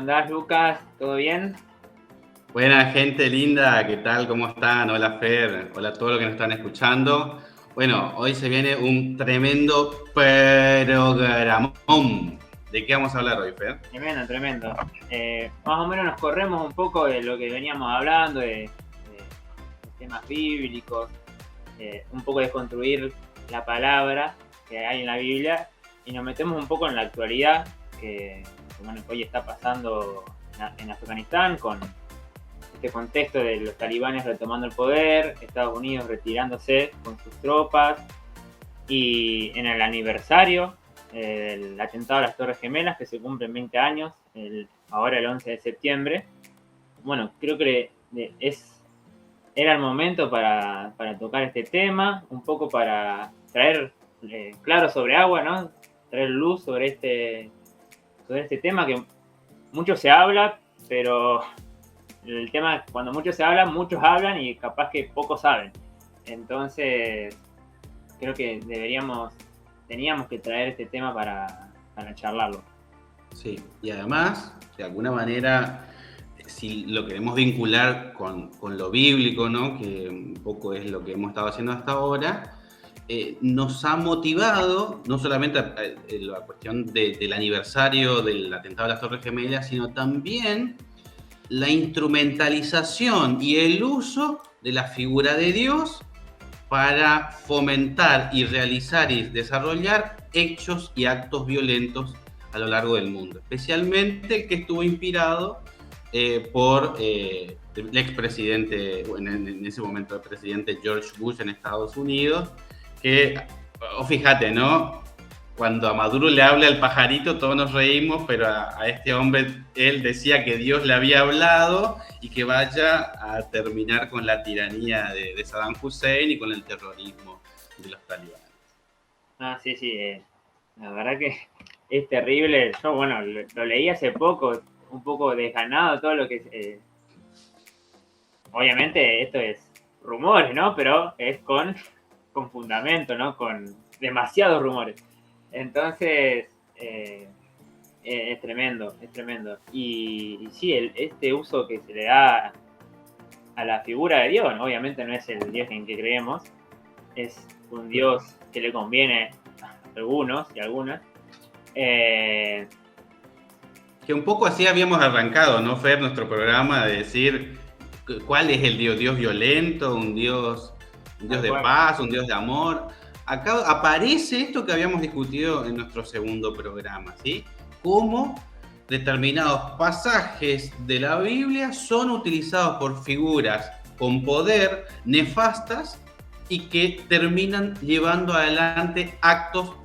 andás, Lucas? ¿Todo bien? Buena gente linda, ¿qué tal? ¿Cómo están? Hola Fer, hola a todos los que nos están escuchando. Bueno, hoy se viene un tremendo programón. ¿De qué vamos a hablar hoy, Fer? Tremendo, tremendo. Más o menos nos corremos un poco de lo que veníamos hablando, de temas bíblicos, un poco de construir la palabra que hay en la Biblia y nos metemos un poco en la actualidad que hoy está pasando en Afganistán con este contexto de los talibanes retomando el poder, Estados Unidos retirándose con sus tropas y en el aniversario del atentado a las Torres Gemelas que se cumplen 20 años, ahora el 11 de septiembre. Bueno, creo que era el momento para tocar este tema, un poco para traer claro sobre agua, ¿no? Traer luz sobre este tema que mucho se habla, pero el tema, cuando muchos se hablan, muchos hablan y capaz que pocos saben. Entonces, creo que teníamos que traer este tema para charlarlo. Sí, y además, de alguna manera, si lo queremos vincular con lo bíblico, ¿no? Que un poco es lo que hemos estado haciendo hasta ahora, nos ha motivado, no solamente la cuestión del aniversario del atentado a las Torres Gemelas, sino también la instrumentalización y el uso de la figura de Dios para fomentar y realizar y desarrollar hechos y actos violentos a lo largo del mundo, especialmente que estuvo inspirado por el expresidente, en ese momento el presidente George Bush en Estados Unidos, que, fíjate, ¿no? Cuando a Maduro le habla el pajarito, todos nos reímos, pero a este hombre, él decía que Dios le había hablado y que vaya a terminar con la tiranía de Saddam Hussein y con el terrorismo de los talibanes. Ah, sí, sí. La verdad que es terrible. Yo, bueno, lo leí hace poco, un poco desganado todo lo que... obviamente esto es rumores, ¿no? Pero es con fundamento, ¿no? Con demasiados rumores. Entonces, es tremendo, es tremendo. Y sí, este uso que se le da a la figura de Dios, ¿no? Obviamente no es el Dios en que creemos, es un Dios que le conviene a algunos y algunas. Que un poco así habíamos arrancado, ¿no, Fer? Nuestro programa de decir cuál es el Dios, Dios violento, un Dios de paz, un Dios de amor. Acá aparece esto que habíamos discutido en nuestro segundo programa, ¿sí? Cómo determinados pasajes de la Biblia son utilizados por figuras con poder nefastas y que terminan llevando adelante actos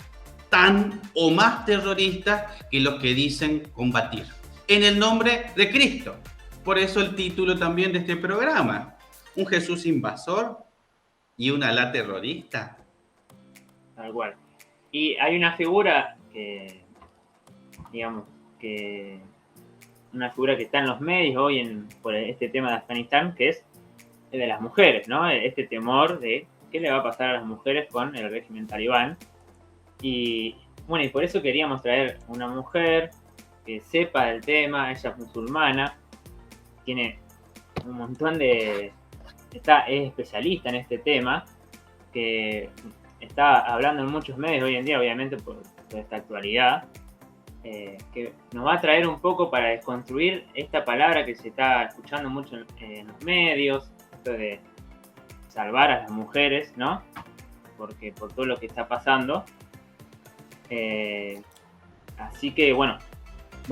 tan o más terroristas que los que dicen combatir en el nombre de Cristo. Por eso el título también de este programa, un Jesús invasor y un Alá terrorista. Tal cual. Y hay una figura digamos, una figura que está en los medios hoy por este tema de Afganistán, que es el de las mujeres, ¿no? Este temor de qué le va a pasar a las mujeres con el régimen talibán. Y bueno, y por eso queríamos traer una mujer que sepa del tema, ella es musulmana, tiene un montón es especialista en este tema, que está hablando en muchos medios hoy en día, obviamente por esta actualidad, que nos va a traer un poco para desconstruir esta palabra que se está escuchando mucho en los medios, esto de salvar a las mujeres, ¿no? Porque por todo lo que está pasando. Así que bueno,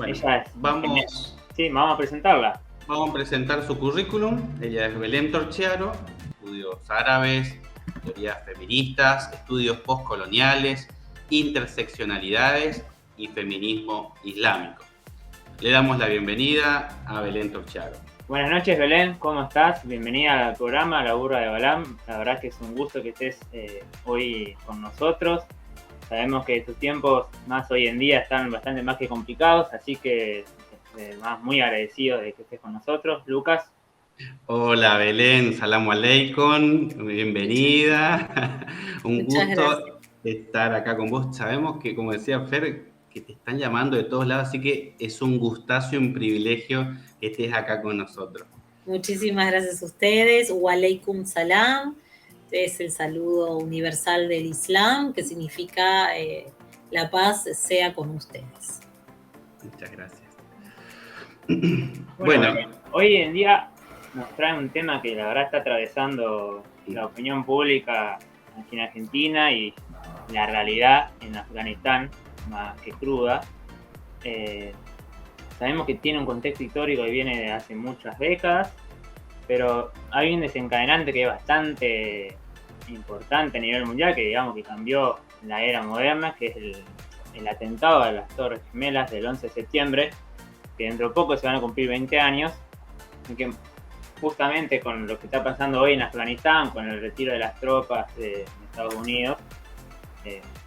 ella es... Sí, vamos a presentarla. Vamos a presentar su currículum. Ella es Belén Torchiaro, estudios árabes, teorías feministas, estudios postcoloniales, interseccionalidades y feminismo islámico. Le damos la bienvenida a Belén Torchiaro. Buenas noches, Belén, ¿cómo estás? Bienvenida al programa La Burra de Balam. La verdad que es un gusto que estés hoy con nosotros. Sabemos que tus tiempos más hoy en día están bastante más que complicados, así que más muy agradecido de que estés con nosotros. Lucas. Hola Belén, salamu aleikum, bienvenida. Un Muchas gusto gracias. estar acá con vos. Sabemos que, como decía Fer, que te están llamando de todos lados, así que es un gustazo y un privilegio que estés acá con nosotros. Muchísimas gracias a ustedes. Wa alaikum salam. Es el saludo universal del Islam, que significa la paz sea con ustedes. Muchas gracias. Bueno, hoy en día nos trae un tema que la verdad está atravesando la opinión pública aquí en Argentina y la realidad en Afganistán, más que cruda. Sabemos que tiene un contexto histórico que viene de hace muchas décadas, pero hay un desencadenante que es bastante importante a nivel mundial, que digamos que cambió la era moderna, que es el atentado a las Torres Gemelas del 11 de septiembre, que dentro de poco se van a cumplir 20 años, y que justamente con lo que está pasando hoy en Afganistán, con el retiro de las tropas de Estados Unidos,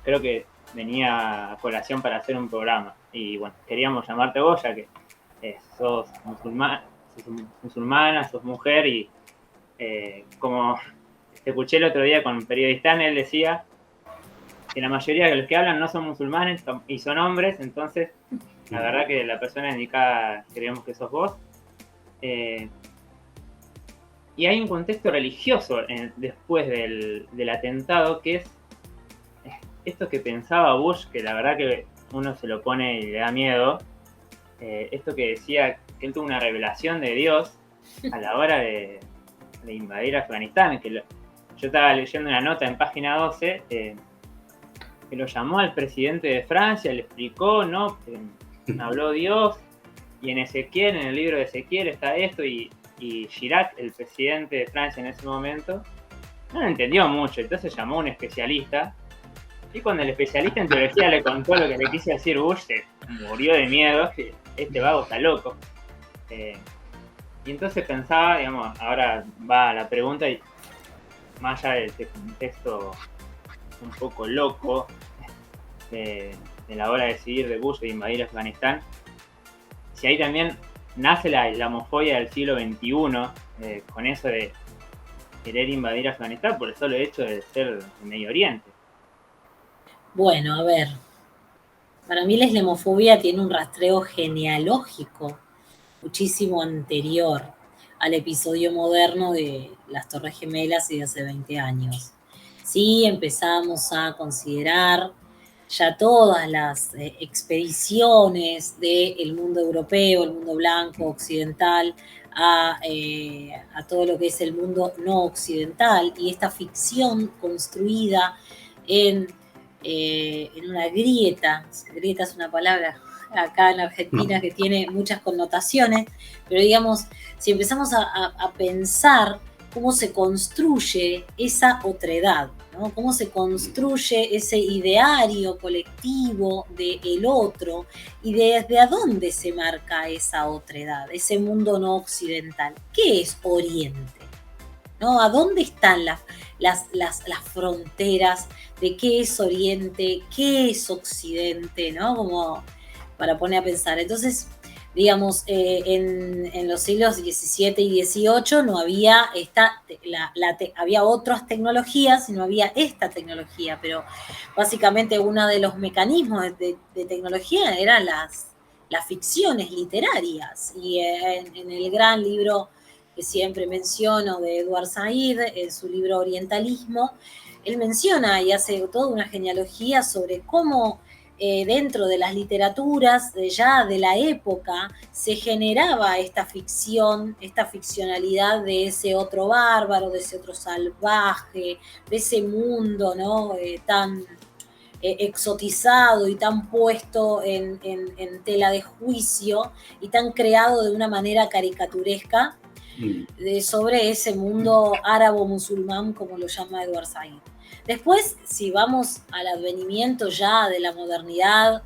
creo que venía a colación para hacer un programa. Y bueno, queríamos llamarte vos, ya que sos musulmana, sos mujer, y como te escuché el otro día con un periodista, él decía que la mayoría de los que hablan no son musulmanes y son hombres, entonces la verdad que la persona indicada creemos que sos vos. Y hay un contexto religioso después del atentado, que es esto que pensaba Bush, que la verdad que uno se lo pone y le da miedo. Esto que decía que él tuvo una revelación de Dios a la hora de invadir Afganistán. Que yo estaba leyendo una nota en página 12 que lo llamó al presidente de Francia, le explicó, ¿no? Habló Dios, y en Ezequiel, en el libro de Ezequiel está esto, y Chirac, el presidente de Francia en ese momento, no lo entendió mucho, entonces llamó a un especialista, y cuando el especialista en teología le contó lo que le quiso decir Bush, se murió de miedo, que este vago está loco. Y entonces pensaba, digamos, ahora va la pregunta, y más allá de este contexto un poco loco de la hora de decidir de Bush de invadir Afganistán, si ahí también nace la islamofobia del siglo XXI, con eso de querer invadir Afganistán por el solo hecho de ser de Medio Oriente. Bueno, a ver, para mí la islamofobia tiene un rastreo genealógico muchísimo anterior al episodio moderno de las Torres Gemelas y de hace 20 años. Sí, empezamos a considerar ya todas las expediciones del mundo europeo, el mundo blanco, occidental, a todo lo que es el mundo no occidental, y esta ficción construida en una grieta es una palabra acá en Argentina que tiene muchas connotaciones, pero digamos, si empezamos a pensar cómo se construye esa otredad, ¿no? Cómo se construye ese ideario colectivo del otro y desde a dónde se marca esa otredad, ese mundo no occidental. ¿Qué es Oriente? ¿No? ¿A dónde están las fronteras de qué es Oriente, qué es Occidente, ¿no? Como para poner a pensar. Entonces, digamos, en los siglos XVII y XVIII no había había otras tecnologías y no había esta tecnología, pero básicamente uno de los mecanismos de tecnología eran las ficciones literarias. Y en el gran libro que siempre menciono de Edward Said, en su libro Orientalismo, él menciona y hace toda una genealogía sobre cómo dentro de las literaturas ya de la época se generaba esta ficción, esta ficcionalidad de ese otro bárbaro, de ese otro salvaje, de ese mundo, ¿no? Tan exotizado y tan puesto en tela de juicio y tan creado de una manera caricaturesca sobre ese mundo árabo-musulmán, como lo llama Edward Said. Después, si vamos al advenimiento ya de la modernidad,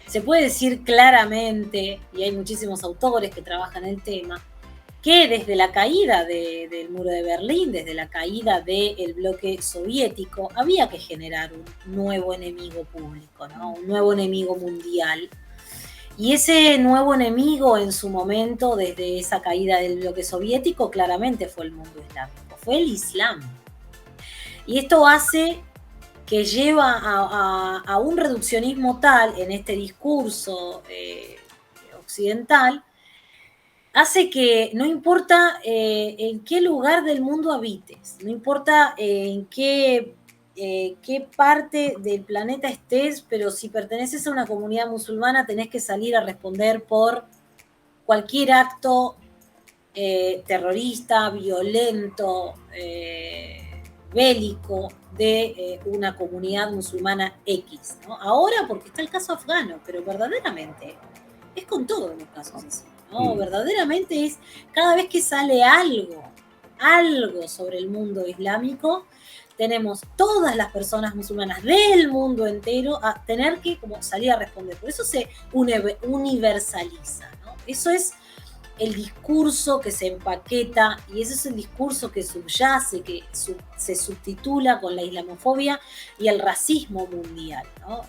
se puede decir claramente, y hay muchísimos autores que trabajan el tema, que desde la caída del muro de Berlín, desde la caída del bloque soviético, había que generar un nuevo enemigo público, ¿no? Un nuevo enemigo mundial. Y ese nuevo enemigo en su momento, desde esa caída del bloque soviético, claramente fue el mundo islámico, fue el Islam. Y esto hace que lleva a un reduccionismo tal en este discurso occidental, hace que no importa en qué lugar del mundo habites, no importa en qué parte del planeta estés, pero si perteneces a una comunidad musulmana tenés que salir a responder por cualquier acto terrorista, violento, bélico de una comunidad musulmana X, ¿no? Ahora porque está el caso afgano, pero verdaderamente es con todos los casos así, ¿no? Verdaderamente es cada vez que sale algo sobre el mundo islámico, tenemos todas las personas musulmanas del mundo entero a tener que como salir a responder. Por eso se universaliza, ¿no? Eso es el discurso que se empaqueta y ese es el discurso que subyace, que se subtitula con la islamofobia y el racismo mundial, ¿no?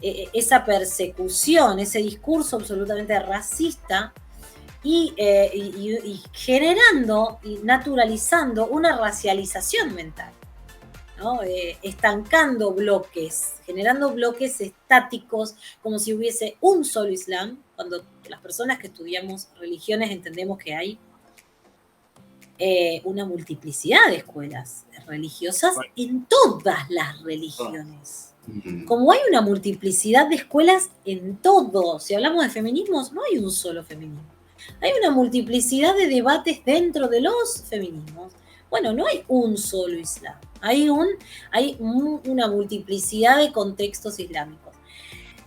Esa persecución, ese discurso absolutamente racista y generando y naturalizando una racialización mental, ¿no? Estancando bloques, generando bloques estáticos, como si hubiese un solo Islam, cuando las personas que estudiamos religiones entendemos que hay una multiplicidad de escuelas religiosas en todas las religiones. Como hay una multiplicidad de escuelas en todo, si hablamos de feminismos, no hay un solo feminismo. Hay una multiplicidad de debates dentro de los feminismos. Bueno, no hay un solo Islam. Hay una multiplicidad de contextos islámicos.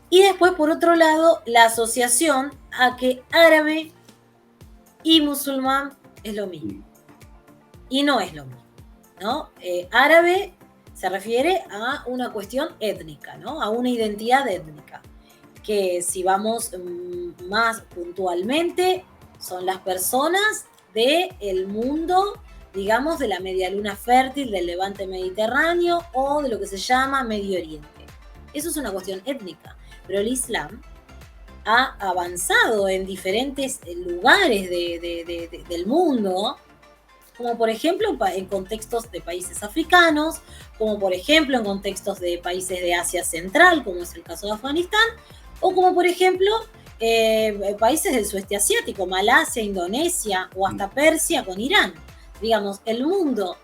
Y después, por otro lado, la asociación a que árabe y musulmán es lo mismo. Y no es lo mismo, ¿no? Árabe se refiere a una cuestión étnica, ¿no? A una identidad étnica. Que si vamos más puntualmente, son las personas del mundo, digamos, de la media luna fértil, del levante mediterráneo o de lo que se llama Medio Oriente. Eso es una cuestión étnica. Pero el Islam ha avanzado en diferentes lugares del mundo, como por ejemplo en contextos de países africanos, como por ejemplo en contextos de países de Asia Central, como es el caso de Afganistán, o como por ejemplo países del sudeste asiático, Malasia, Indonesia o hasta Persia con Irán. Digamos, el mundo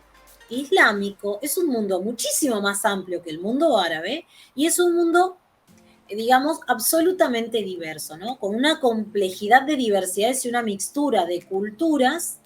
islámico es un mundo muchísimo más amplio que el mundo árabe y es un mundo, digamos, absolutamente diverso, ¿no? Con una complejidad de diversidades y una mixtura de culturas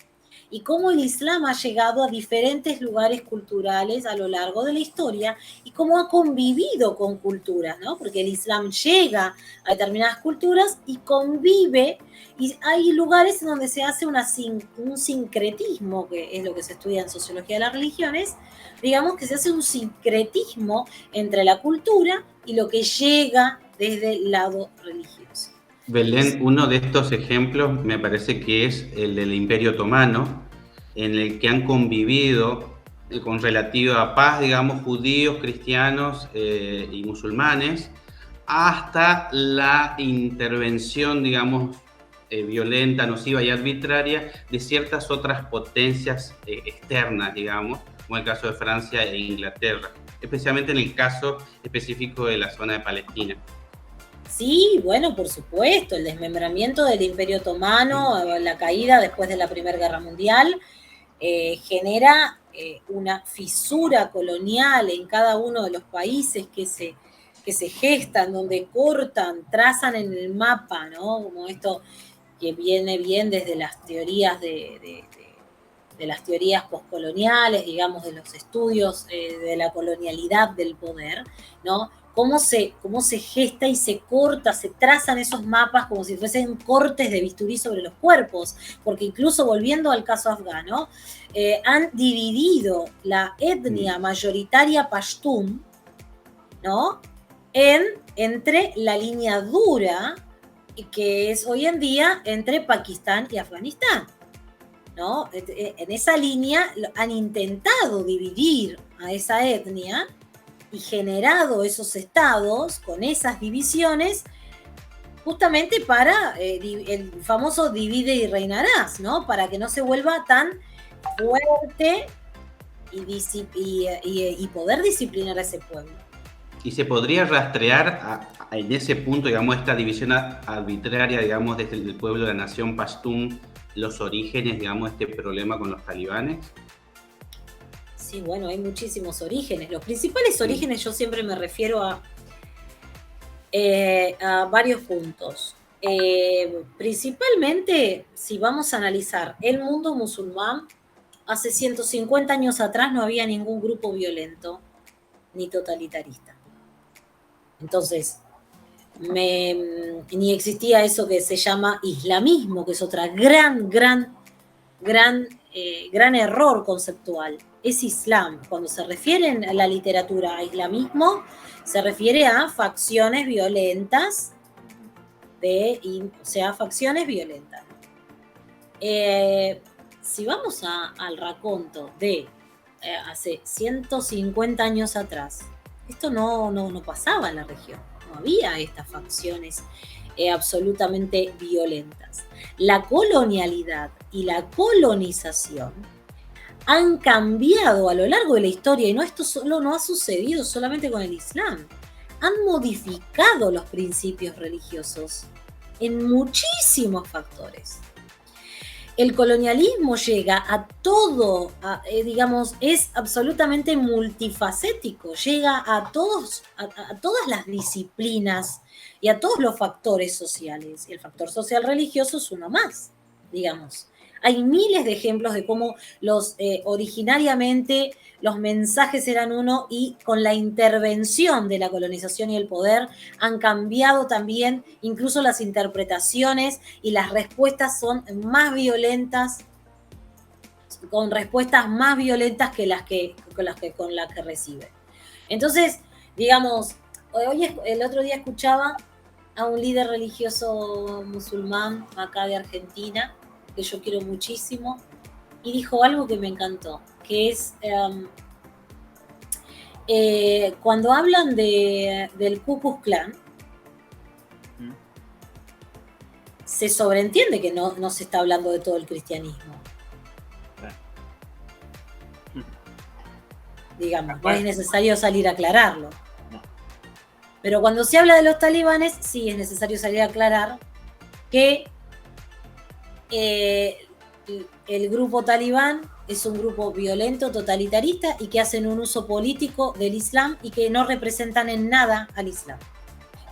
y cómo el Islam ha llegado a diferentes lugares culturales a lo largo de la historia y cómo ha convivido con culturas, ¿no? Porque el Islam llega a determinadas culturas y convive, y hay lugares en donde se hace un sincretismo, que es lo que se estudia en sociología de las religiones, digamos que se hace un sincretismo entre la cultura y lo que llega desde el lado religioso. Belén, uno de estos ejemplos me parece que es el del Imperio Otomano, en el que han convivido con relativa paz, digamos, judíos, cristianos y musulmanes, hasta la intervención, digamos, violenta, nociva y arbitraria de ciertas otras potencias externas, digamos, como el caso de Francia e Inglaterra, especialmente en el caso específico de la zona de Palestina. Sí, bueno, por supuesto, el desmembramiento del Imperio Otomano, la caída después de la Primera Guerra Mundial, genera una fisura colonial en cada uno de los países que se gestan, donde cortan, trazan en el mapa, ¿no? Como esto que viene bien desde las teorías de las teorías postcoloniales, digamos, de los estudios de la colonialidad del poder, ¿no? Cómo se gesta y se corta, se trazan esos mapas como si fuesen cortes de bisturí sobre los cuerpos, porque incluso volviendo al caso afgano, han dividido la etnia mayoritaria pashtun, ¿no? Entre la línea dura, que es hoy en día entre Pakistán y Afganistán, ¿no? En esa línea han intentado dividir a esa etnia y generado esos estados con esas divisiones justamente para el famoso divide y reinarás, ¿no? Para que no se vuelva tan fuerte y poder disciplinar a ese pueblo. ¿Y se podría rastrear en ese punto, digamos, esta división arbitraria, digamos, desde el pueblo de la nación pastún, los orígenes, digamos, de este problema con los talibanes? Sí, bueno, hay muchísimos orígenes. Los principales orígenes yo siempre me refiero a varios puntos. Principalmente, si vamos a analizar el mundo musulmán, hace 150 años atrás no había ningún grupo violento ni totalitarista. Entonces, ni existía eso que se llama islamismo, que es otra gran error conceptual. Es Islam. Cuando se refiere en la literatura a islamismo, se refiere a facciones violentas, facciones violentas. Si vamos al raconto de hace 150 años atrás, esto no pasaba en la región, no había estas facciones absolutamente violentas. La colonialidad y la colonización han cambiado a lo largo de la historia, y esto no ha sucedido solamente con el Islam. Han modificado los principios religiosos en muchísimos factores. El colonialismo llega a todo, digamos, es absolutamente multifacético, llega a todas las disciplinas y a todos los factores sociales. Y el factor social religioso es uno más, digamos. Hay miles de ejemplos de cómo originariamente los mensajes eran uno, y con la intervención de la colonización y el poder han cambiado también incluso las interpretaciones, y las respuestas son más violentas, con respuestas más violentas que las que reciben. Entonces, digamos, el otro día escuchaba a un líder religioso musulmán acá de Argentina, que yo quiero muchísimo, y dijo algo que me encantó, que es cuando hablan del Ku Klux Klan, se sobreentiende que no se está hablando de todo el cristianismo. Digamos, no es necesario salir a aclararlo. Pero cuando se habla de los talibanes, sí es necesario salir a aclarar que el grupo talibán es un grupo violento, totalitarista, y que hacen un uso político del Islam y que no representan en nada al Islam.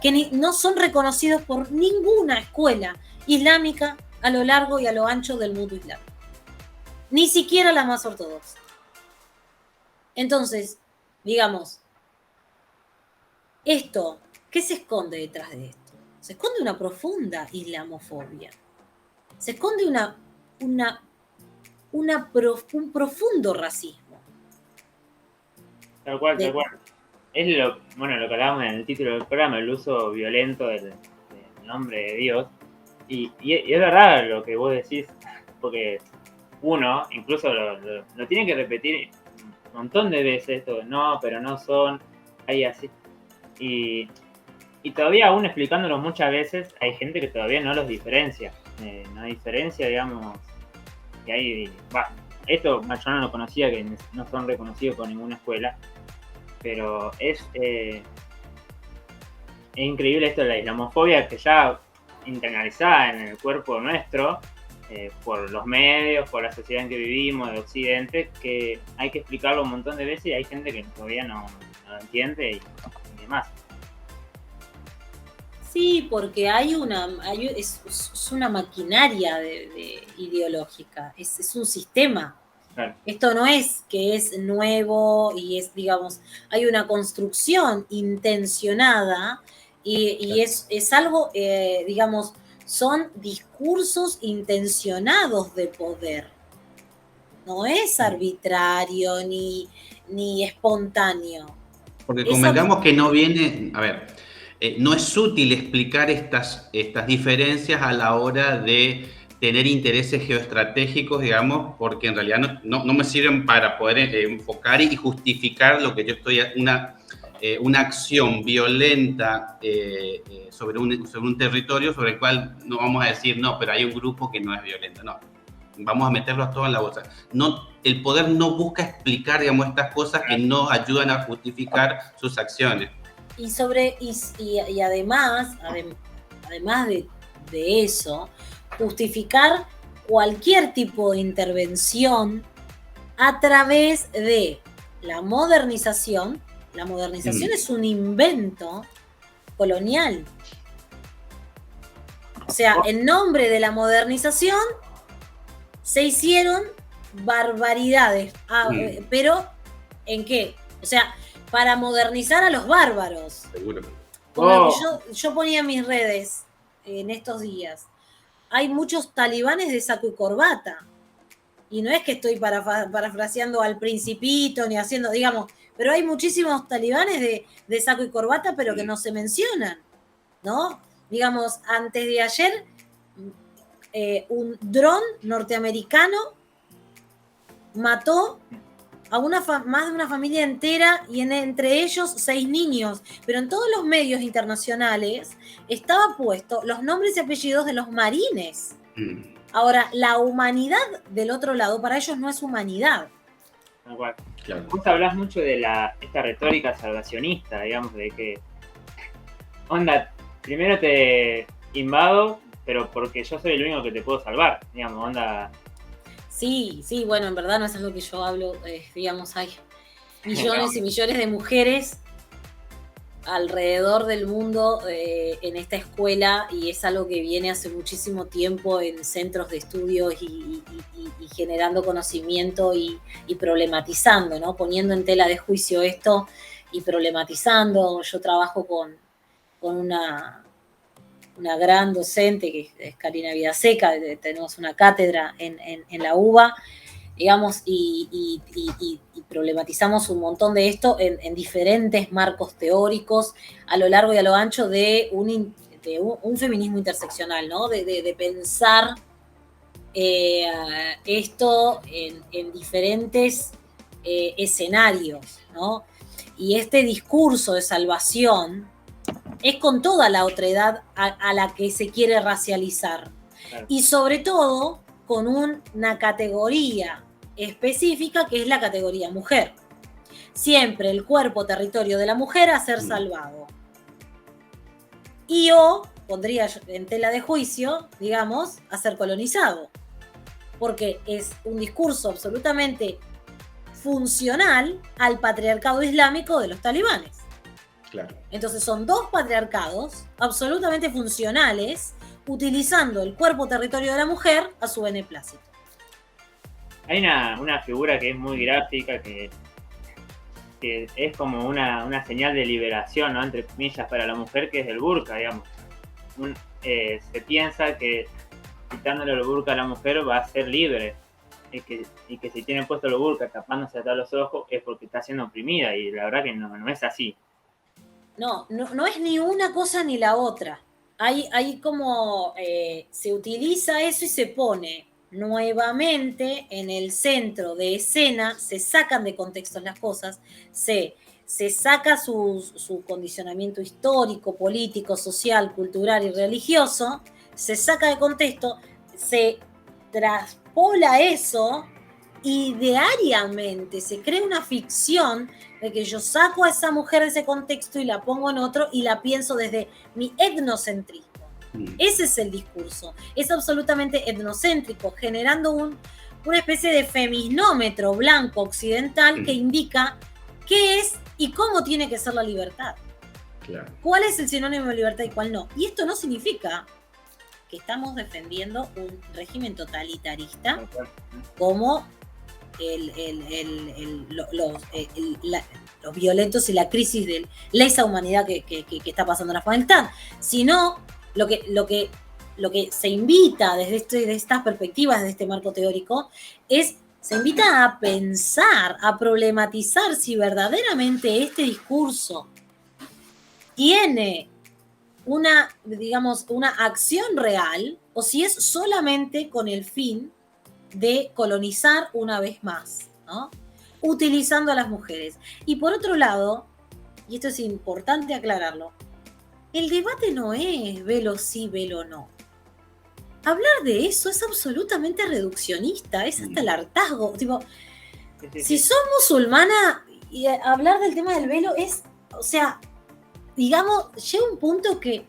Que no son reconocidos por ninguna escuela islámica a lo largo y a lo ancho del mundo islámico. Ni siquiera la más ortodoxa. Entonces, digamos, esto, ¿qué se esconde detrás de esto? Se esconde una profunda islamofobia. Se esconde un profundo racismo. Tal cual. Es lo que hablábamos en el título del programa, el uso violento del nombre de Dios. Y es verdad lo que vos decís, porque uno incluso lo tiene que repetir un montón de veces, esto, no, pero no son, hay así. Y todavía aún explicándolo muchas veces, hay gente que todavía no los diferencia. No diferencia, digamos, que hay... esto yo no lo conocía, que no son reconocidos por ninguna escuela, pero es increíble esto de la islamofobia, que ya internalizada en el cuerpo nuestro, por los medios, por la sociedad en que vivimos, de Occidente, que hay que explicarlo un montón de veces y hay gente que todavía no lo entiende y demás. Sí, porque es una maquinaria ideológica, es un sistema. Claro. Esto no es que es nuevo y es, digamos, hay una construcción intencionada y es algo, digamos, son discursos intencionados de poder. No es arbitrario ni espontáneo. Porque convengamos que no viene, a ver, no es útil explicar estas diferencias a la hora de tener intereses geoestratégicos, digamos, porque en realidad no me sirven para poder enfocar y justificar lo que yo estoy, una acción violenta sobre un territorio sobre el cual no vamos a decir, no, pero hay un grupo que no es violento, no. vamos a meterlos todos en la bolsa. No, el poder no busca explicar, digamos, estas cosas que no ayudan a justificar sus acciones. Y además de eso, justificar cualquier tipo de intervención a través de la modernización. La modernización es un invento colonial. O sea, en nombre de la modernización se hicieron barbaridades. Pero, ¿en qué? O sea, para modernizar a los bárbaros. Seguro. Como yo ponía en mis redes en estos días, hay muchos talibanes de saco y corbata. Y no es que estoy parafraseando al Principito ni haciendo, digamos, pero hay muchísimos talibanes de saco y corbata, pero que no se mencionan, ¿no? Digamos, antes de ayer, un dron norteamericano mató a más de una familia entera y entre ellos 6 niños. Pero en todos los medios internacionales estaba puesto los nombres y apellidos de los marines. Ahora, la humanidad del otro lado para ellos no es humanidad. Claro. Vos hablás mucho de esta retórica salvacionista, digamos, de que onda, primero te invado, pero porque yo soy el único que te puedo salvar, digamos, onda. Sí, bueno, en verdad no es algo que yo hablo, digamos, hay millones y millones de mujeres alrededor del mundo en esta escuela, y es algo que viene hace muchísimo tiempo en centros de estudios y generando conocimiento y problematizando, ¿no? Poniendo en tela de juicio esto y problematizando. Yo trabajo con una gran docente que es Karina Vidaseca, tenemos una cátedra en la UBA, digamos, y problematizamos un montón de esto en diferentes marcos teóricos a lo largo y a lo ancho de un feminismo interseccional, ¿no? De pensar esto en diferentes escenarios, ¿no? Y este discurso de salvación es con toda la otredad a la que se quiere racializar. Claro. Y sobre todo con una categoría específica que es la categoría mujer. Siempre el cuerpo territorio de la mujer a ser salvado. Y pondría en tela de juicio, digamos, a ser colonizado. Porque es un discurso absolutamente funcional al patriarcado islámico de los talibanes. Claro. Entonces son dos patriarcados absolutamente funcionales utilizando el cuerpo territorio de la mujer a su beneplácito. Hay una figura que es muy gráfica, que es como una señal de liberación, ¿no? Entre comillas, para la mujer, que es el burka, digamos. Se piensa que quitándole el burka a la mujer va a ser libre, y que si tiene puesto el burka tapándose hasta los ojos es porque está siendo oprimida, y la verdad que no es así. No es ni una cosa ni la otra. Hay como se utiliza eso y se pone nuevamente en el centro de escena, se sacan de contexto las cosas, se saca su condicionamiento histórico, político, social, cultural y religioso, se saca de contexto, se traspola eso y diariamente se crea una ficción de que yo saco a esa mujer de ese contexto y la pongo en otro y la pienso desde mi etnocentrismo. Ese es el discurso. Es absolutamente etnocéntrico, generando una especie de feminómetro blanco occidental que indica qué es y cómo tiene que ser la libertad. Claro. ¿Cuál es el sinónimo de libertad y cuál no? Y esto no significa que estamos defendiendo un régimen totalitarista como los violentos y la crisis de lesa humanidad que está pasando en Afganistán, sino lo que se invita desde estas perspectivas, desde este marco teórico, se invita a pensar, a problematizar si verdaderamente este discurso tiene una acción real o si es solamente con el fin de colonizar una vez más, ¿no? Utilizando a las mujeres. Y por otro lado, y esto es importante aclararlo, el debate no es velo sí, velo no. hablar de eso es absolutamente reduccionista, es hasta el hartazgo. Tipo, si sos musulmana, y hablar del tema del velo es, o sea, digamos, llega un punto que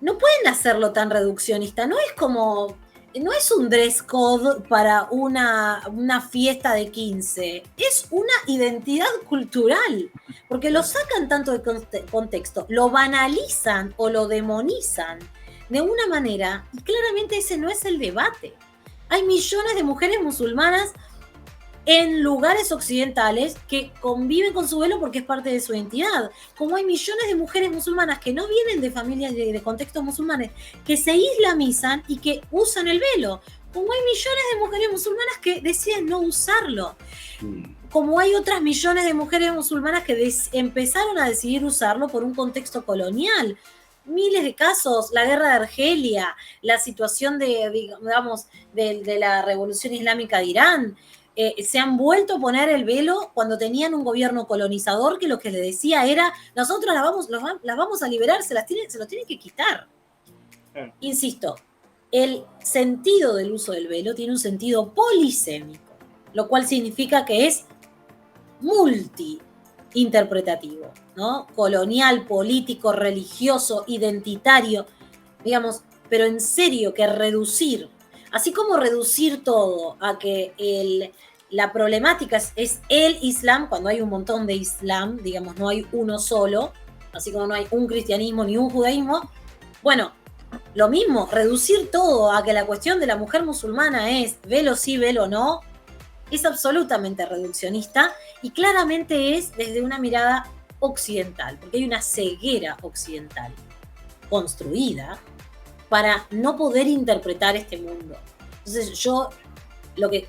no pueden hacerlo tan reduccionista. No es como, no es un dress code para una fiesta de 15. Es una identidad cultural. Porque lo sacan tanto de contexto, lo banalizan o lo demonizan de una manera, y claramente ese no es el debate. Hay millones de mujeres musulmanas en lugares occidentales que conviven con su velo porque es parte de su identidad. Como hay millones de mujeres musulmanas que no vienen de familias de contextos musulmanes, que se islamizan y que usan el velo. Como hay millones de mujeres musulmanas que deciden no usarlo. Como hay otras millones de mujeres musulmanas que empezaron a decidir usarlo por un contexto colonial. Miles de casos, la guerra de Argelia, la situación digamos, de la revolución islámica de Irán. Se han vuelto a poner el velo cuando tenían un gobierno colonizador que lo que le decía era, nosotros las vamos a liberar, se los tienen que quitar. Insisto, el sentido del uso del velo tiene un sentido polisémico, lo cual significa que es multi-interpretativo, ¿no? Colonial, político, religioso, identitario, digamos, pero en serio que reducir, así como reducir todo a que la problemática es el Islam, cuando hay un montón de Islam, digamos, no hay uno solo, así como no hay un cristianismo ni un judaísmo, bueno, lo mismo, reducir todo a que la cuestión de la mujer musulmana es velo sí, velo no, es absolutamente reduccionista y claramente es desde una mirada occidental, porque hay una ceguera occidental construida para no poder interpretar este mundo. Entonces yo lo que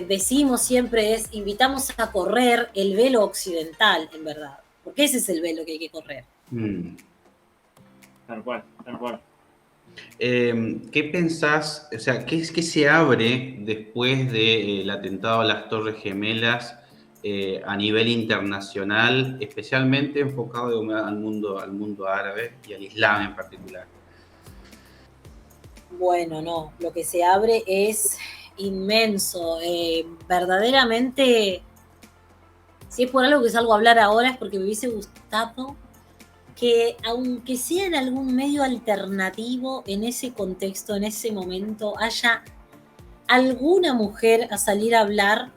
decimos siempre es invitamos a correr el velo occidental, en verdad, porque ese es el velo que hay que correr. Tal cual, tal cual. ¿Qué pensás, o sea, qué se abre después del atentado a las Torres Gemelas a nivel internacional, especialmente enfocado al mundo árabe y al Islam en particular? Bueno, no, lo que se abre es inmenso. Verdaderamente, si es por algo que salgo a hablar ahora es porque me hubiese gustado que, aunque sea en algún medio alternativo, en ese contexto, en ese momento, haya alguna mujer a salir a hablar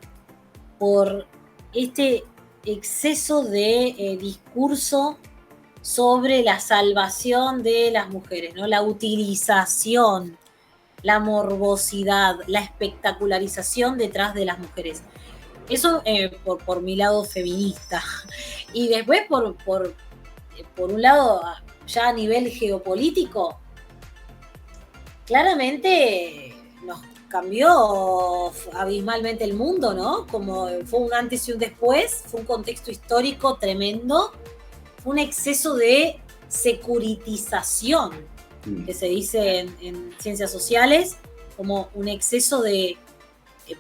por este exceso de discurso sobre la salvación de las mujeres, ¿no? La utilización, la morbosidad, la espectacularización detrás de las mujeres. Eso por mi lado feminista. Y después por un lado, ya a nivel geopolítico, claramente nos cambió abismalmente el mundo, ¿no? Como fue un antes y un después, fue un contexto histórico tremendo, fue un exceso de securitización, que se dice en ciencias sociales, como un exceso de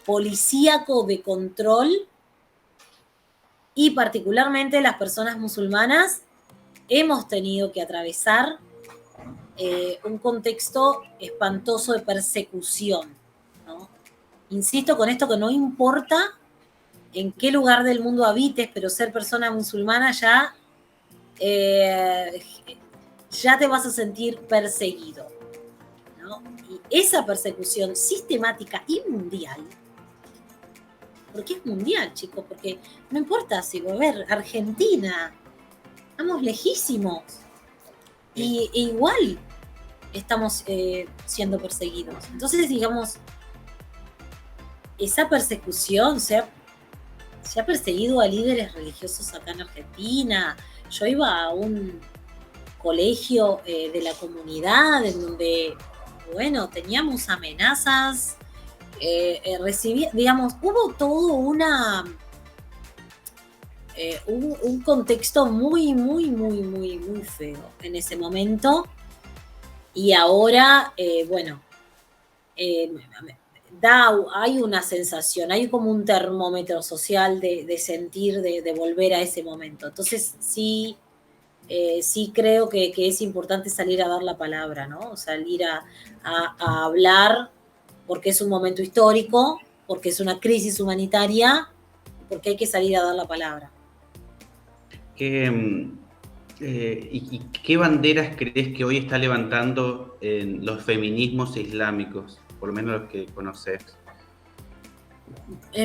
policíaco de control, y particularmente las personas musulmanas hemos tenido que atravesar un contexto espantoso de persecución, ¿no? Insisto con esto que no importa en qué lugar del mundo habites, pero ser persona musulmana ya te vas a sentir perseguido, ¿no? Y esa persecución sistemática y mundial, porque es mundial, chicos, porque no importa si, a ver, Argentina, estamos lejísimos, y igual estamos siendo perseguidos. Entonces, digamos, esa persecución se ha perseguido a líderes religiosos acá en Argentina. Yo iba a un colegio de la comunidad en donde, bueno, teníamos amenazas, digamos, hubo todo un contexto muy, muy, muy, muy, muy feo en ese momento. Y ahora, bueno, hay una sensación, hay como un termómetro social de sentir, de volver a ese momento. Entonces, sí, sí creo que es importante salir a dar la palabra, ¿no? Salir a hablar porque es un momento histórico, porque es una crisis humanitaria, porque hay que salir a dar la palabra. ¿Y qué banderas crees que hoy está levantando en los feminismos islámicos, por lo menos los que conoces?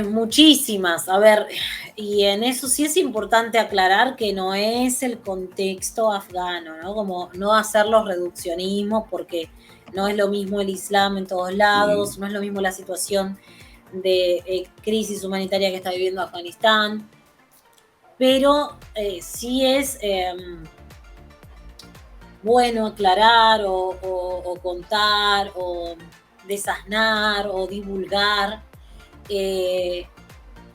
Muchísimas, a ver, y en eso sí es importante aclarar que no es el contexto afgano, ¿no? Como no hacer los reduccionismos, porque no es lo mismo el Islam en todos lados, no es lo mismo la situación de crisis humanitaria que está viviendo Afganistán, pero sí es bueno aclarar o contar o desasnar o divulgar que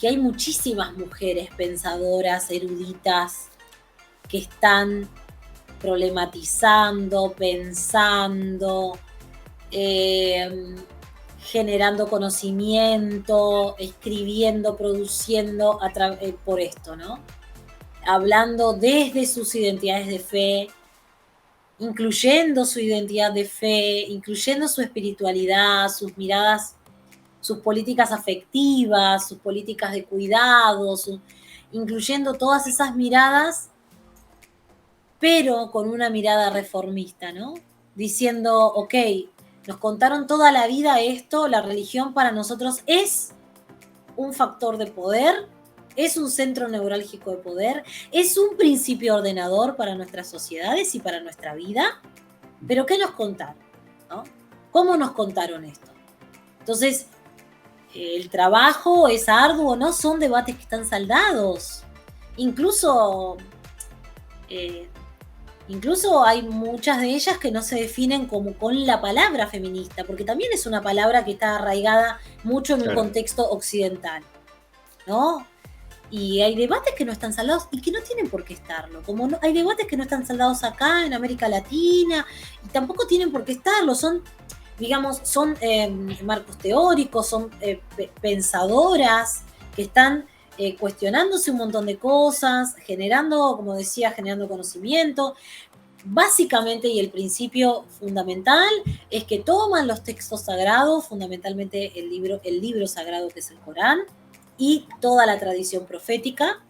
hay muchísimas mujeres pensadoras, eruditas, que están problematizando, pensando, generando conocimiento, escribiendo, produciendo por esto, ¿no? Hablando desde sus identidades de fe, incluyendo su identidad de fe, incluyendo su espiritualidad, sus miradas, sus políticas afectivas, sus políticas de cuidado, incluyendo todas esas miradas, pero con una mirada reformista, ¿no? Diciendo, ok, nos contaron toda la vida esto, la religión para nosotros es un factor de poder, es un centro neurálgico de poder, es un principio ordenador para nuestras sociedades y para nuestra vida, pero ¿qué nos contaron? ¿No? ¿Cómo nos contaron esto? Entonces, el trabajo es arduo, no son debates que están saldados. Incluso hay muchas de ellas que no se definen como con la palabra feminista, porque también es una palabra que está arraigada mucho en un contexto occidental, ¿no? Y hay debates que no están saldados y que no tienen por qué estarlo. Como hay debates que no están saldados acá en América Latina y tampoco tienen por qué estarlo. Son marcos teóricos, son pensadoras que están cuestionándose un montón de cosas, generando, como decía, generando conocimiento. Básicamente, y el principio fundamental, es que toman los textos sagrados, fundamentalmente el libro sagrado que es el Corán, y toda la tradición profética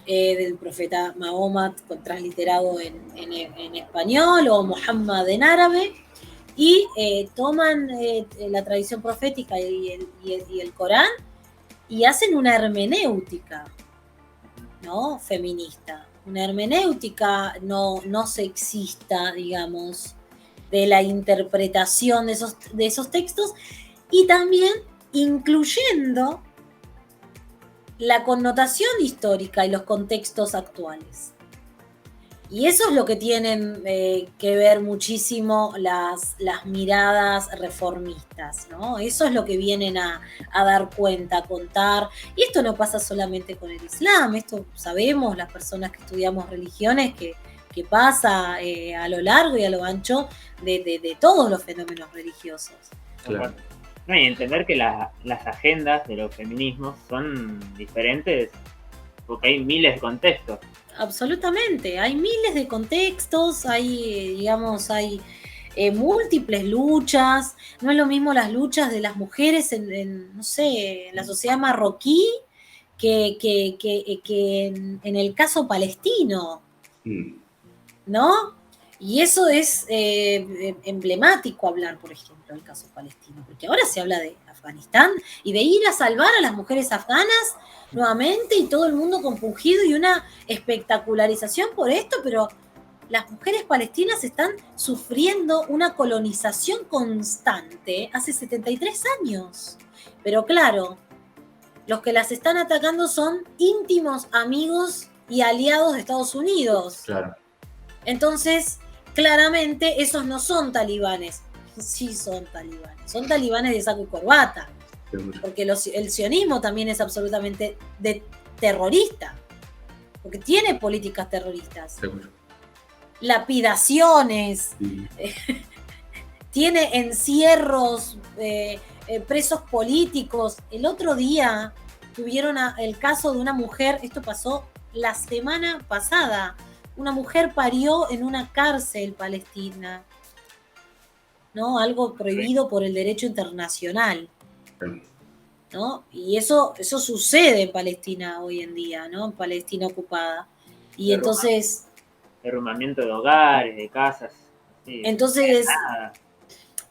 del profeta Mahoma, transliterado en español, o Muhammad en árabe, y toman la tradición profética y el Corán y hacen una hermenéutica, ¿no? Feminista, una hermenéutica no sexista, digamos, de la interpretación de esos textos, y también incluyendo la connotación histórica y los contextos actuales. Y eso es lo que tienen que ver muchísimo las miradas reformistas, ¿no? Eso es lo que vienen a dar cuenta, a contar. Y esto no pasa solamente con el Islam, esto sabemos las personas que estudiamos religiones que pasa a lo largo y a lo ancho de todos los fenómenos religiosos. Claro. No, y entender que las agendas de los feminismos son diferentes porque hay miles de contextos. Absolutamente, hay miles de contextos, hay múltiples luchas. No es lo mismo las luchas de las mujeres en la sociedad marroquí que en el caso palestino, ¿no? Y eso es emblemático hablar, por ejemplo, del caso palestino, porque ahora se habla de Afganistán y de ir a salvar a las mujeres afganas nuevamente, y todo el mundo compungido y una espectacularización por esto, pero las mujeres palestinas están sufriendo una colonización constante hace 73 años. Pero claro, los que las están atacando son íntimos amigos y aliados de Estados Unidos. Claro. Entonces, claramente, esos no son talibanes. Sí son talibanes de saco y corbata. Porque el sionismo también es absolutamente terrorista, porque tiene políticas terroristas. Seguro. Lapidaciones, tiene encierros, presos políticos. El otro día tuvieron el caso de una mujer, esto pasó la semana pasada, una mujer parió en una cárcel palestina, ¿no? Algo prohibido por el derecho internacional, ¿no? Y eso sucede en Palestina hoy en día, ¿no? En Palestina ocupada. Y entonces... Derrumbamiento de hogares, de casas. Sí. Entonces,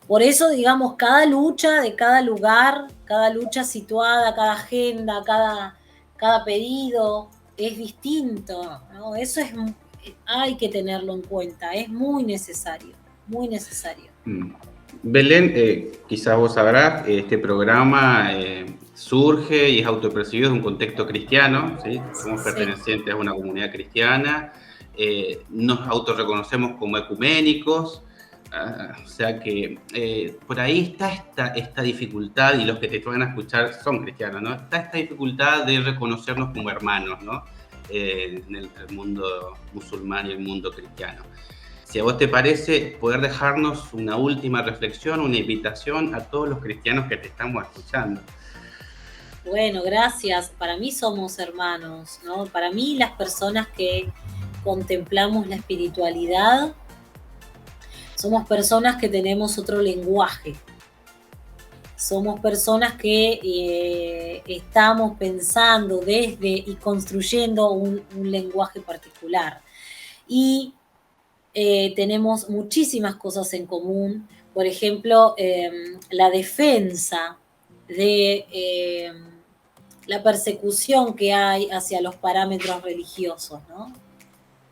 por eso, digamos, cada lucha de cada lugar, cada lucha situada, cada agenda, cada pedido es distinto, ¿no? Eso hay que tenerlo en cuenta, es muy necesario, muy necesario. Belén, quizás vos sabrás, este programa surge y es autopercibido en un contexto cristiano, ¿sí? Somos pertenecientes a una comunidad cristiana, nos autorreconocemos como ecuménicos, o sea que por ahí está esta dificultad, y los que te van a escuchar son cristianos, ¿no? Está esta dificultad de reconocernos como hermanos, ¿no? En el mundo musulmán y el mundo cristiano. Si a vos te parece, poder dejarnos una última reflexión, una invitación a todos los cristianos que te estamos escuchando. Bueno, gracias. Para mí somos hermanos, ¿no? Para mí las personas que contemplamos la espiritualidad somos personas que tenemos otro lenguaje. Somos personas que estamos pensando desde y construyendo un lenguaje particular. Y tenemos muchísimas cosas en común. Por ejemplo, la defensa de la persecución que hay hacia los parámetros religiosos, ¿no?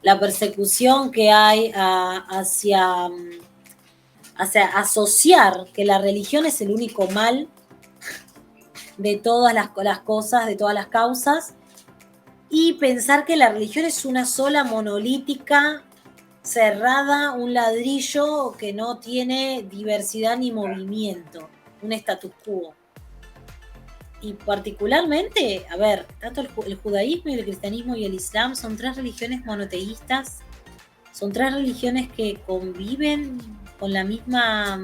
La persecución que hay hacia asociar que la religión es el único mal de todas las cosas, de todas las causas, y pensar que la religión es una sola monolítica, cerrada, un ladrillo que no tiene diversidad ni movimiento, un status quo. Y particularmente, a ver, tanto el judaísmo y el cristianismo y el islam son 3 religiones monoteístas, son 3 religiones que conviven con la misma,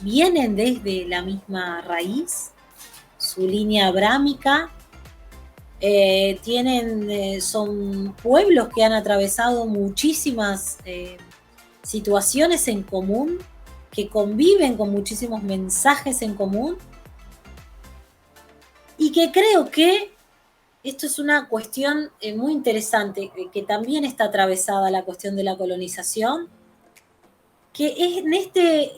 vienen desde la misma raíz, su línea abrámica, son pueblos que han atravesado muchísimas situaciones en común, que conviven con muchísimos mensajes en común, y que creo que esto es una cuestión muy interesante, que también está atravesada la cuestión de la colonización, que es en este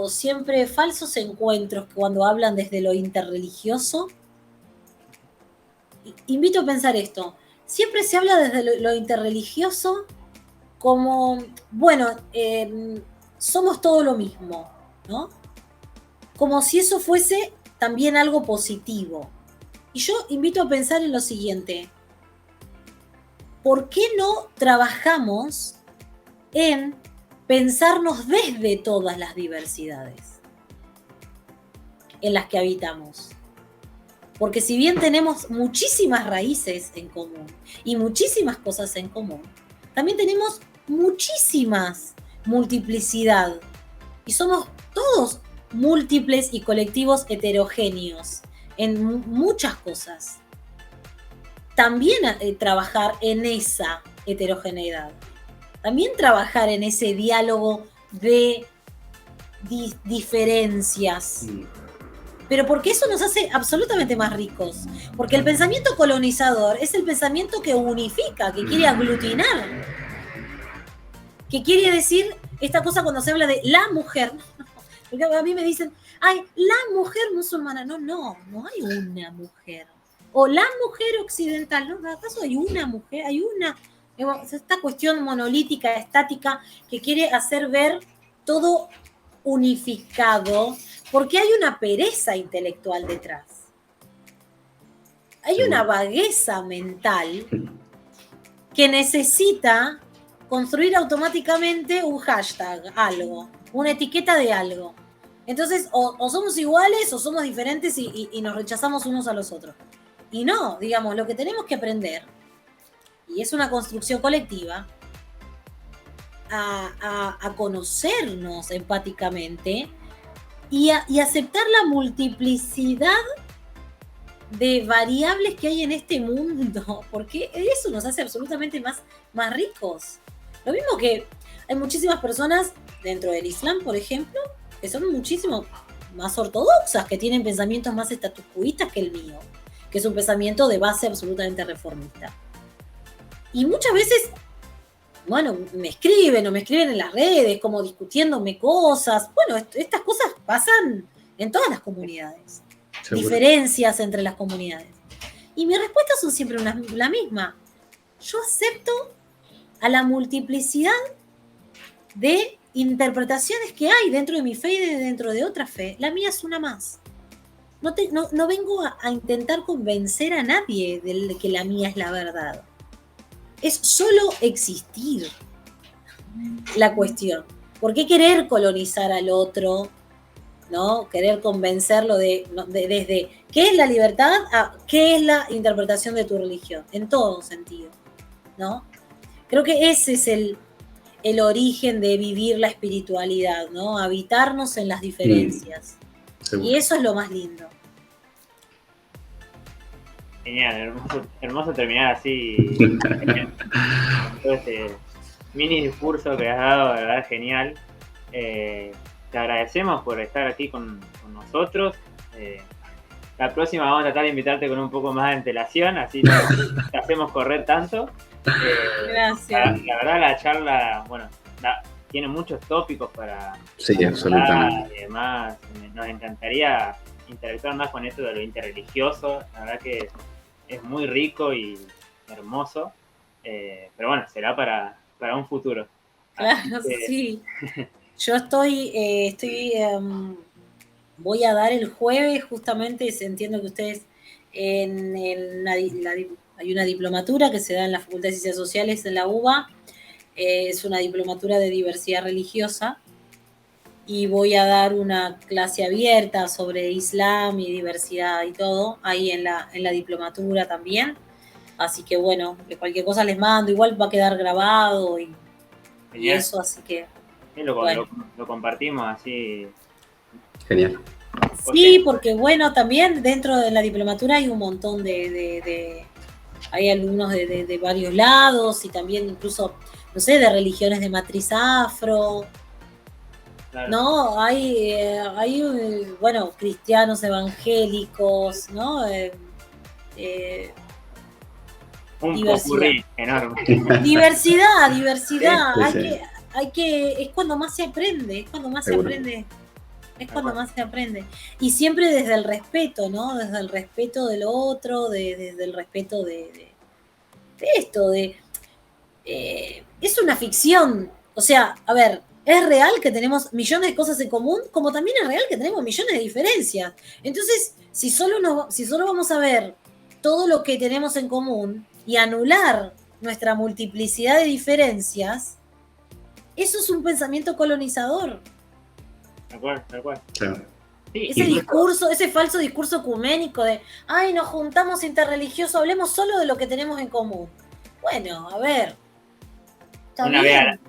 siempre falsos encuentros cuando hablan desde lo interreligioso. Invito a pensar esto. Siempre se habla desde lo interreligioso como, bueno, somos todo lo mismo, ¿no? Como si eso fuese también algo positivo. Y yo invito a pensar en lo siguiente. ¿Por qué no trabajamos en pensarnos desde todas las diversidades en las que habitamos? Porque si bien tenemos muchísimas raíces en común y muchísimas cosas en común, también tenemos muchísimas multiplicidad. Y somos todos múltiples y colectivos heterogéneos en muchas cosas. También trabajar en esa heterogeneidad. También trabajar en ese diálogo de diferencias. Pero porque eso nos hace absolutamente más ricos. Porque el pensamiento colonizador es el pensamiento que unifica, que quiere aglutinar. Que quiere decir esta cosa cuando se habla de la mujer. Porque a mí me dicen, ay, la mujer musulmana. No hay una mujer. O la mujer occidental. ¿No? ¿Acaso hay una mujer? Hay una. Esta cuestión monolítica, estática, que quiere hacer ver todo unificado, porque hay una pereza intelectual detrás. Hay una vagueza mental que necesita construir automáticamente un hashtag, algo, una etiqueta de algo. Entonces, o somos iguales o somos diferentes y nos rechazamos unos a los otros. Y no, digamos, lo que tenemos que aprender, y es una construcción colectiva, a conocernos empáticamente y aceptar la multiplicidad de variables que hay en este mundo, porque eso nos hace absolutamente más ricos. Lo mismo que hay muchísimas personas dentro del Islam, por ejemplo, que son muchísimo más ortodoxas, que tienen pensamientos más statuscuistas que el mío, que es un pensamiento de base absolutamente reformista. Y muchas veces, bueno, me escriben en las redes, como discutiéndome cosas. Bueno, estas cosas pasan en todas las comunidades. Seguro. Diferencias entre las comunidades. Y mis respuestas son siempre la misma. Yo acepto a la multiplicidad de interpretaciones que hay dentro de mi fe y dentro de otra fe. La mía es una más. No vengo a intentar convencer a nadie de que la mía es la verdad. Es solo existir la cuestión. ¿Por qué querer colonizar al otro? ¿No? Querer convencerlo desde qué es la libertad a qué es la interpretación de tu religión, en todo sentido, ¿no? Creo que ese es el origen de vivir la espiritualidad, ¿no? Habitarnos en las diferencias. Y eso es lo más lindo. Genial, hermoso terminar así. Todo este mini discurso que has dado, de verdad, genial. Te agradecemos por estar aquí con nosotros. La próxima vamos a tratar de invitarte con un poco más de antelación, así no te hacemos correr tanto. Gracias. La verdad, la charla, bueno, tiene muchos tópicos para absolutamente. Y además, nos encantaría interactuar más con esto de lo interreligioso. La verdad que es muy rico y hermoso. Pero bueno, será para un futuro. Claro, sí. Yo voy a dar el jueves, justamente, entiendo que ustedes hay una diplomatura que se da en la Facultad de Ciencias Sociales en la UBA, es una diplomatura de diversidad religiosa, y voy a dar una clase abierta sobre Islam y diversidad y todo, ahí en la diplomatura también, así que bueno, de cualquier cosa les mando, igual va a quedar grabado y eso, así que... Sí, lo compartimos así. Genial. Sí, porque bueno, también dentro de la diplomatura hay un montón hay alumnos de varios lados y también incluso, no sé, de religiones de matriz afro. Claro. ¿No? Hay bueno, cristianos evangélicos, ¿no? Un popurrí enorme. Diversidad. Sí. Es cuando más se aprende, es cuando más se aprende. Y siempre desde el respeto, ¿no? Desde el respeto del otro, desde el respeto de esto, es una ficción. O sea, a ver, es real que tenemos millones de cosas en común, como también es real que tenemos millones de diferencias. Entonces, si solo vamos a ver todo lo que tenemos en común y anular nuestra multiplicidad de diferencias, eso es un pensamiento colonizador. Tal cual. Claro. Sí, ese falso discurso ecuménico de, ay, nos juntamos interreligiosos, hablemos solo de lo que tenemos en común. Bueno, a ver.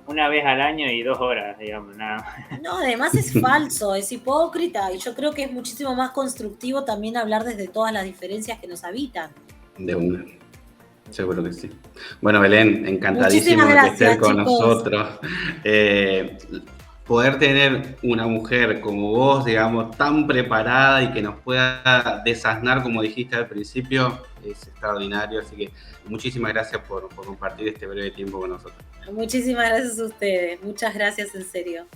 Una vez al año y 2 horas, digamos, nada más. No, además es falso, es hipócrita, y yo creo que es muchísimo más constructivo también hablar desde todas las diferencias que nos habitan. De una. Seguro que sí. Bueno, Belén, encantadísimo de que estés con nosotros. Poder tener una mujer como vos, digamos, tan preparada y que nos pueda desasnar, como dijiste al principio, es extraordinario. Así que muchísimas gracias por compartir este breve tiempo con nosotros. Muchísimas gracias a ustedes. Muchas gracias, en serio.